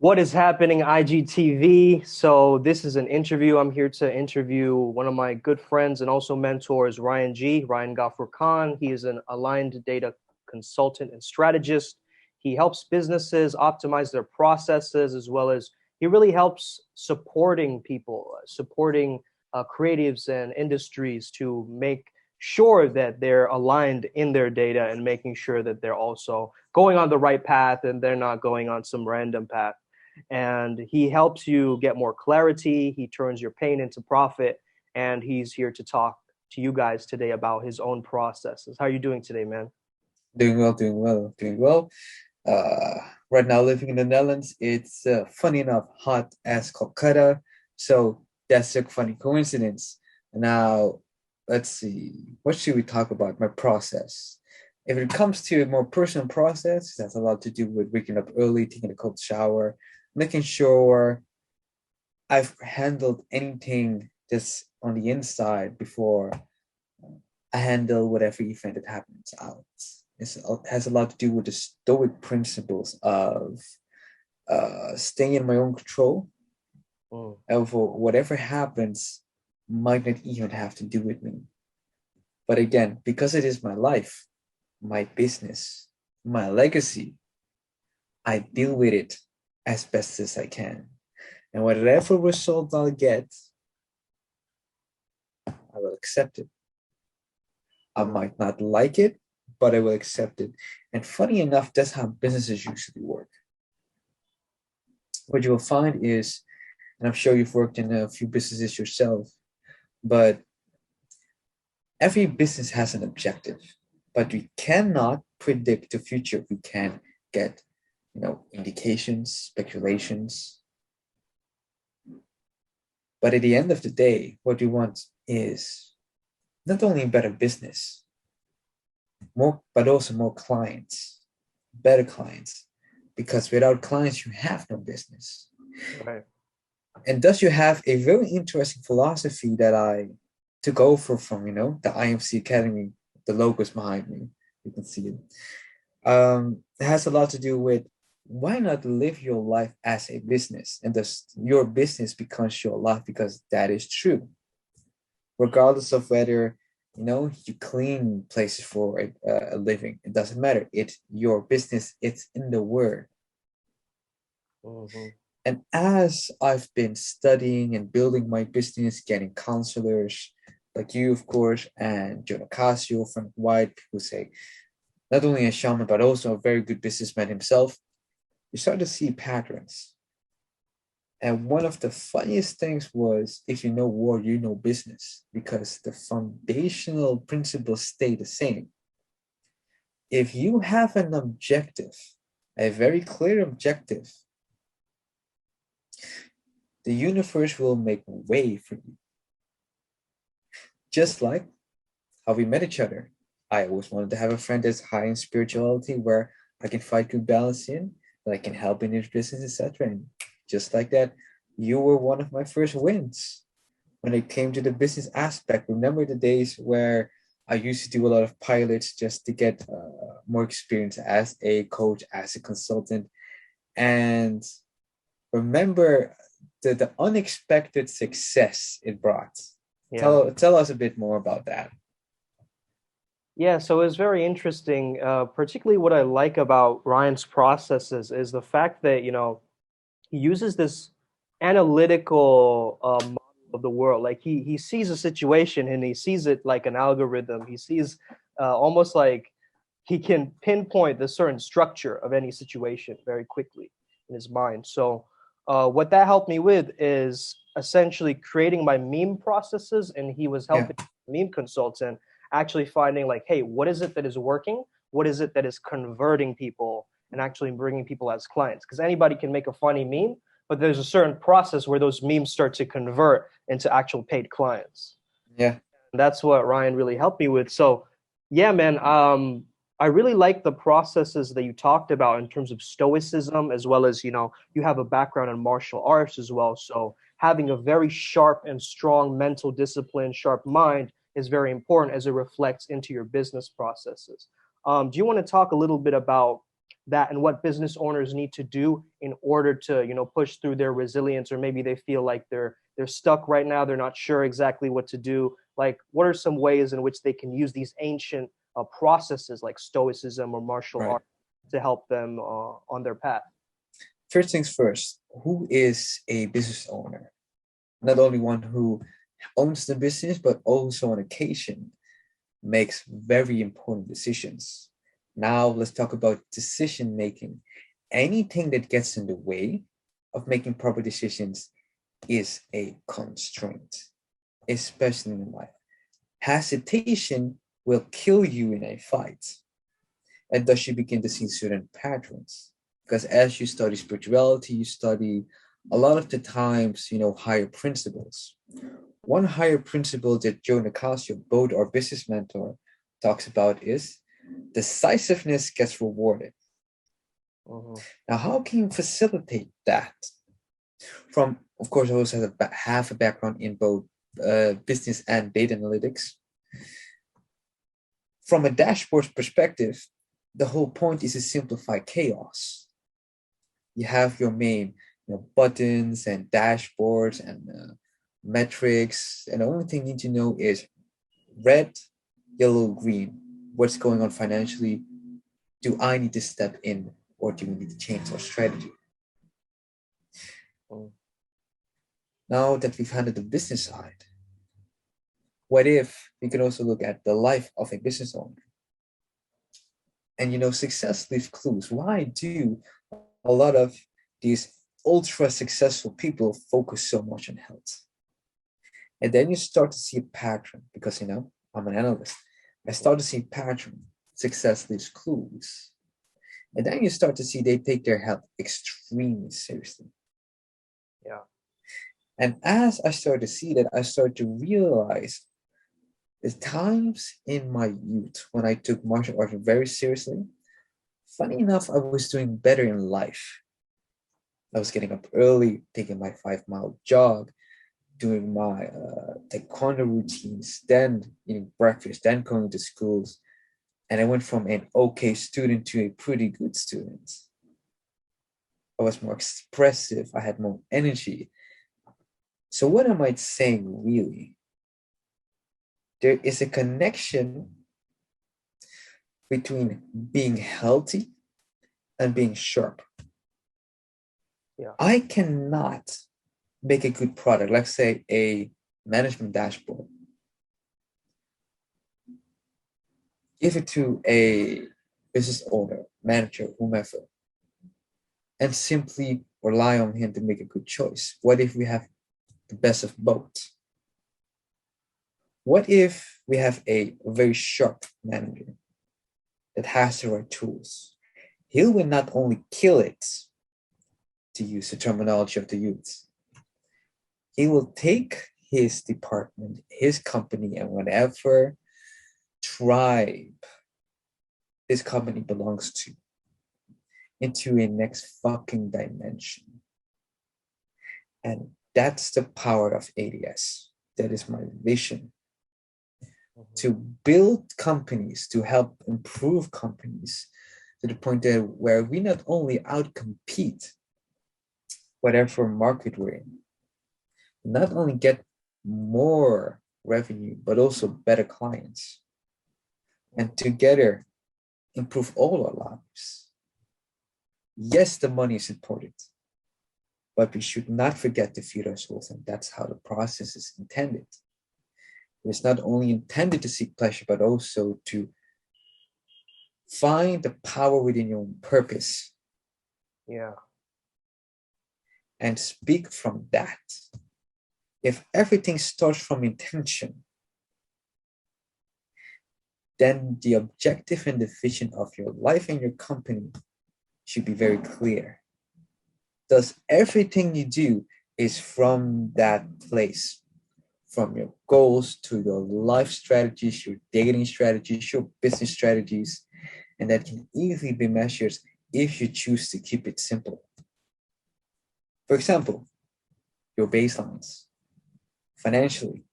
What is happening, IGTV? So this is an interview. I'm here to interview one of my good friends and also mentors, Ryan Ghafoerkhan. He is an aligned data consultant and strategist. He helps businesses optimize their processes as well as he really helps supporting people, supporting creatives and industries to make sure that they're aligned in their data and making sure that they're also going on the right path and they're not going on some random path. And he helps you get more clarity. He turns your pain into profit. And he's here to talk to you guys today about his own processes. How are you doing today, man? Doing well, doing well, doing well. Uh, right now, living in the Netherlands, it's funny enough hot as Calcutta, so that's a funny coincidence. Now, let's see, what should we talk about? My process. If it comes to a more personal process, that's a lot to do with waking up early, taking a cold shower, making sure I've handled anything that's on the inside before I handle whatever event that happens out. It has a lot to do with the stoic principles of staying in my own control. Mm. Over whatever happens might not even have to do with me. But again, because it is my life, my business, my legacy, I deal with it as best as I can. And whatever result I'll get, I will accept it. I Mm. might not like it, but I will accept it. And funny enough, that's how businesses usually work. What you will find is, and I'm sure you've worked in a few businesses yourself, but every business has an objective, but we cannot predict the future. We can get, indications, speculations. But at the end of the day, what we want is not only better business, more, but also more clients, better clients. Because without clients, you have no business. Right. And thus you have a very interesting philosophy that I took over from, the IMC Academy, the logos behind me. You can see it. It has a lot to do with why not live your life as a business? And thus your business becomes your life because that is true. Regardless of whether, you clean places for a living, it doesn't matter. It's your business, it's in the word. Mhm. And as I've been studying and building my business, getting counselors like you, of course, and John Ocasio from White, who say not only a shaman, but also a very good businessman himself, you start to see patterns. And one of the funniest things was if you know war, you know business, because the foundational principles stay the same. If you have an objective, a very clear objective, the universe will make way for you. Just like how we met each other. I always wanted to have a friend that's high in spirituality where I can find good balance in, that I can help in his business, etc. And just like that, you were one of my first wins when it came to the business aspect. Remember the days where I used to do a lot of pilots just to get more experience as a coach, as a consultant, and remember the unexpected success it brought. Yeah. Tell us a bit more about that. Yeah, so it's very interesting. Particularly what I like about Ryan's processes is the fact that, he uses this analytical model of the world. Like he sees a situation and he sees it like an algorithm. He sees almost like he can pinpoint the certain structure of any situation very quickly in his mind. So what that helped me with is essentially creating my meme processes, and he was Yeah. helping meme consultant actually finding like, hey, what is it that is working? What is it that is converting people and actually bringing people as clients? Because anybody can make a funny meme, but there's a certain process where those memes start to convert into actual paid clients. Yeah. And that's what Ryan really helped me with. So, yeah, man, I really like the processes that you talked about in terms of stoicism, as well as, you have a background in martial arts as well. So, having a very sharp and strong mental discipline, sharp mind is very important as it reflects into your business processes. Do you want to talk a little bit about that and what business owners need to do in order to, push through their resilience, or maybe they feel like they're stuck right now, they're not sure exactly what to do. Like, what are some ways in which they can use these ancient processes like stoicism or martial Right. art to help them on their path? First things first, who is a business owner? Not only one who owns the business, but also on occasion makes very important decisions. Now let's talk about decision making. Anything that gets in the way of making proper decisions is a constraint, especially in life. Hesitation will kill you in a fight. And thus you begin to see certain patterns. Because as you study spirituality, you study a lot of the times, higher principles. One higher principle that Joe Nicasio, both our business mentor, talks about is decisiveness gets rewarded. Now, how can you facilitate that? Of course, I also have a background in both business and data analytics. From a dashboard perspective, the whole point is to simplify chaos. You have your main buttons and dashboards and metrics, and the only thing you need to know is red, yellow, green. What's going on financially? Do I need to step in, or do we need to change our strategy? Now that we've handled the business side, what if we can also look at the life of a business owner? And success leaves clues. Why do a lot of these ultra successful people focus so much on health? And then you start to see a pattern, because I'm an analyst. I start to see a pattern. Success leaves clues. And then you start to see they take their health extremely seriously. Yeah. And as I started to see that, I started to realize the times in my youth when I took martial arts very seriously, funny enough, I was doing better in life. I was getting up early, taking my 5-mile jog, doing my taekwondo routines, then eating breakfast, then going to schools. And I went from an okay student to a pretty good student. I was more expressive. I had more energy. So what am I saying really? There is a connection between being healthy and being sharp. Yeah. I cannot make a good product, let's say a management dashboard, give it to a business owner, manager, whomever, and simply rely on him to make a good choice. What if we have the best of both? What if we have a very sharp manager that has the right tools? He will not only kill it, to use the terminology of the youth, he will take his department, his company, and whatever tribe this company belongs to into a next fucking dimension. And that's the power of ADS. That is my vision. To build companies, to help improve companies to the point that where we not only outcompete whatever market we're in, not only get more revenue, but also better clients. And together improve all our lives. Yes, the money is important, but we should not forget to feed our souls, and that's how the process is intended. It's not only intended to seek pleasure, but also to find the power within your own purpose. Yeah. And speak from that. If everything starts from intention, then the objective and the vision of your life and your company should be very clear. Thus, everything you do is from that place, from your goals to your life strategies, your dating strategies, your business strategies, and that can easily be measured if you choose to keep it simple. For example, your baselines, financially,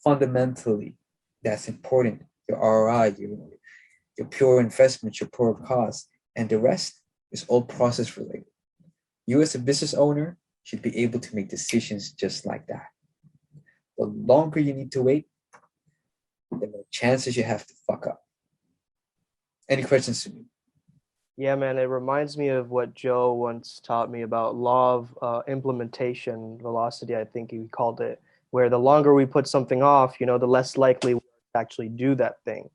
fundamentally, that's important. Your ROI, your pure investment, your pure cost, and the rest is all process related. You as a business owner should be able to make decisions just like that. The longer you need to wait, the more chances you have to fuck up. Any questions to me? Yeah, man, it reminds me of what Joe once taught me about law of implementation velocity, I think he called it, where the longer we put something off, the less likely we actually do that thing.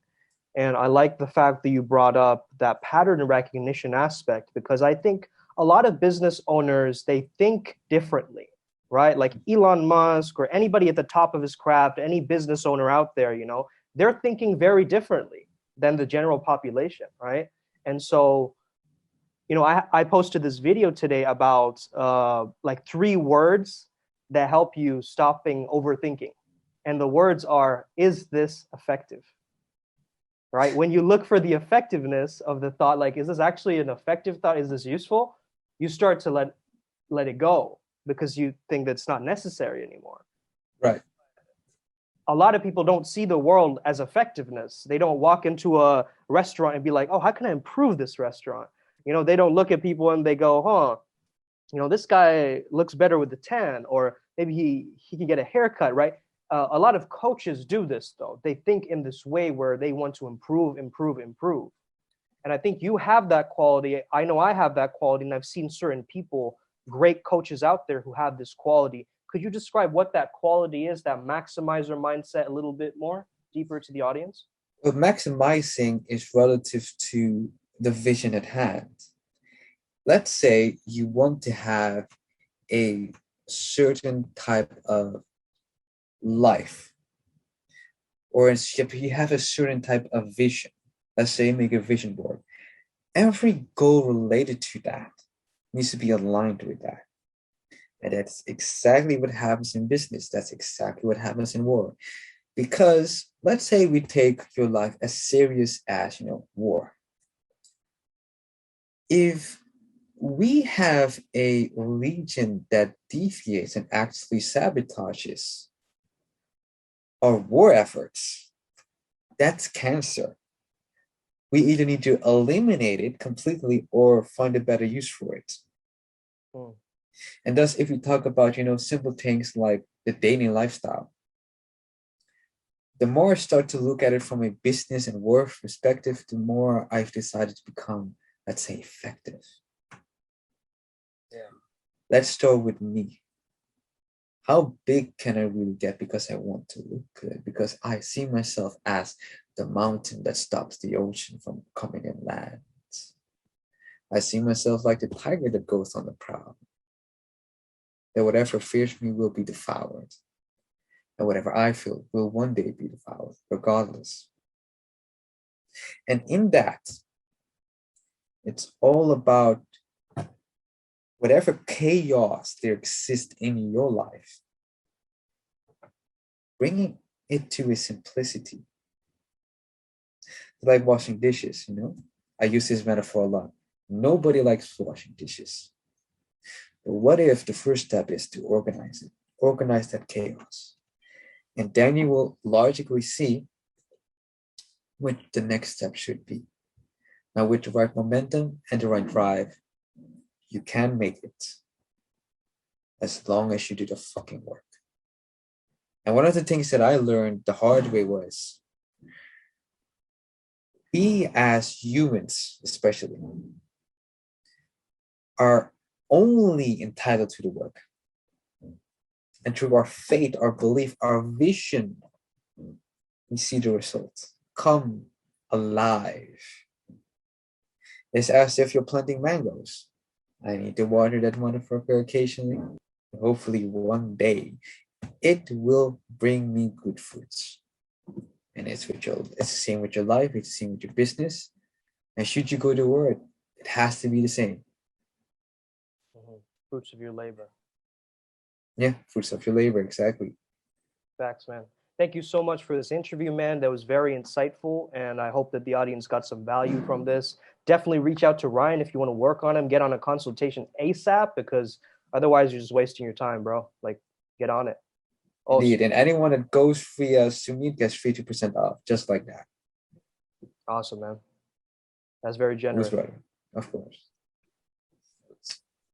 And I like the fact that you brought up that pattern recognition aspect, because I think a lot of business owners, they think differently, right? Like Elon Musk or anybody at the top of his craft, any business owner out there, they're thinking very differently than the general population, right? And so, I posted this video today about like 3 words that help you stopping overthinking. And the words are, is this effective? Right? When you look for the effectiveness of the thought, like, is this actually an effective thought? Is this useful? You start to let it go because you think that's not necessary anymore. Right. A lot of people don't see the world as effectiveness. They don't walk into a restaurant and be like, oh, how can I improve this restaurant? They don't look at people and they go, this guy looks better with the tan, or maybe he can get a haircut, right? A lot of coaches do this, though. They think in this way where they want to improve. And I think you have that quality. I know I have that quality, and I've seen certain people, great coaches out there who have this quality. Could you describe what that quality is, that maximizer mindset, a little bit more deeper to the audience? Well, maximizing is relative to the vision at hand. Let's say you want to have a certain type of life, or if you have a certain type of vision, let's say make a vision board. Every goal related to that needs to be aligned with that. And that's exactly what happens in business. That's exactly what happens in war. Because let's say we take your life as serious as, war. If we have a legion that deviates and actually sabotages our war efforts, that's cancer. We either need to eliminate it completely or find a better use for it. And thus, if we talk about, simple things like the dating lifestyle, the more I start to look at it from a business and work perspective, the more I've decided to become, let's say, effective. Yeah. Let's start with me. How big can I really get because I want to look good? Because I see myself as the mountain that stops the ocean from coming inland. I see myself like the tiger that goes on the prowl. That whatever fears me will be devoured. And whatever I feel will one day be devoured, regardless. And in that, it's all about whatever chaos there exists in your life, bringing it to a simplicity. Like washing dishes, I use this metaphor a lot. Nobody likes washing dishes. But what if the first step is to organize it, organize that chaos? And then you will logically see what the next step should be. Now, with the right momentum and the right drive, you can make it as long as you do the fucking work. And one of the things that I learned the hard way was we as humans, especially, are only entitled to the work. And through our faith, our belief, our vision, we see the results come alive. It's as if you're planting mangoes. I need to water that motherfucker occasionally. Hopefully one day it will bring me good fruits. And it's the same with your life, it's the same with your business. And should you go to work, it has to be the same. Fruits of your labor. Yeah, fruits of your labor, exactly. Facts, man. Thank you so much for this interview, man. That was very insightful, and I hope that the audience got some value from this. Definitely reach out to Ryan if you want to work on him. Get on a consultation ASAP, because otherwise you're just wasting your time, bro. Like, get on it. Indeed, and anyone that goes via Sumedh gets 50% off, just like that. Awesome, man. That's very generous. Of course.